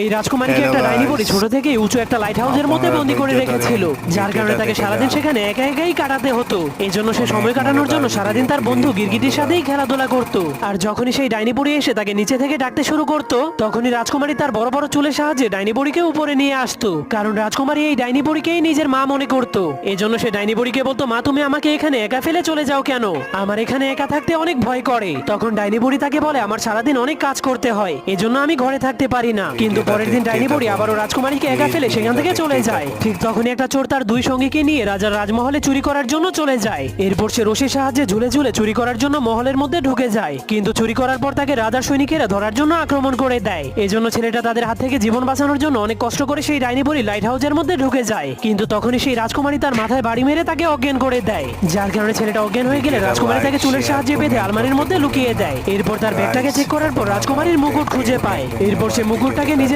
এই রাজকুমারীকে একটা ডাইনি বুড়ি ছোট থেকে উঁচু একটা লাইট হাউসের মধ্যে বন্দি করে রেখেছিল, যার কারণে তাকে সারাদিন সেখানে একা একাই কাটাতে হতো। এই জন্য সে সময় কাটানোর জন্য সারাদিন তার বন্ধু গিরগিটির সাথেই খেলাধুলা করত। আর যখনই সেই ডাইনি বুড়ি এসে তাকে নিচে থেকে ডাকতে শুরু করত, তখনই রাজকুমারী তার বড় বড় চুলের সাহায্যে ডাইনি বুড়িকে উপরে নিয়ে আসতো, কারণ রাজকুমারী এই ডাইনি বুড়িকেই নিজের মা মনে করত। এই জন্য সে ডাইনি বুড়িকে বলতো, মা তুমি আমাকে এখানে একা ফেলে চলে যাও কেন? আমার এখানে একা থাকতে অনেক ভয় করে। তখন ডাইনি বুড়ি তাকে বলে, আমার সারাদিন অনেক কাজ করতে হয়, এজন্য আমি ঘরে থাকতে পারি না। কিন্তু পরের দিন ডাইনি বুড়ি আবারও রাজকুমারীকে একা ফেলে সেখান থেকে চলে যায়। ঠিক তখনই একটা চোর তার দুই সঙ্গীকে নিয়ে রাজার রাজমহলে চুরি করার জন্য চলে যায়। এরপর সে রশির সাহায্যে ঝুলে ঝুলে চুরি করার জন্য মহলের মধ্যে ঢুকে যায়, কিন্তু চুরি করার পর তাকে রাজার সৈনিকেরা ধরার জন্য আক্রমণ করে দেয়। এজন্য ছেলেটা তাদের হাত থেকে জীবন বাঁচানোর জন্য অনেক কষ্ট করে সেই ডাইনি বুড়ি লাইট হাউসের মধ্যে ঢুকে যায়। কিন্তু তখনই সেই রাজকুমারী তার মাথায় বাড়ি মেরে তাকে অজ্ঞান করে দেয়, যার কারণে ছেলেটা অজ্ঞান হয়ে গেলে রাজকুমারী তাকে চুলের সাহায্যে বেঁধে আলমারির মধ্যে লুকিয়ে দেয়। এরপর তার ব্যাগটাকে চেক করার পর রাজকুমারীর মুকুট খুঁজে পায়। এরপর সে মুকুটটাকে নিজের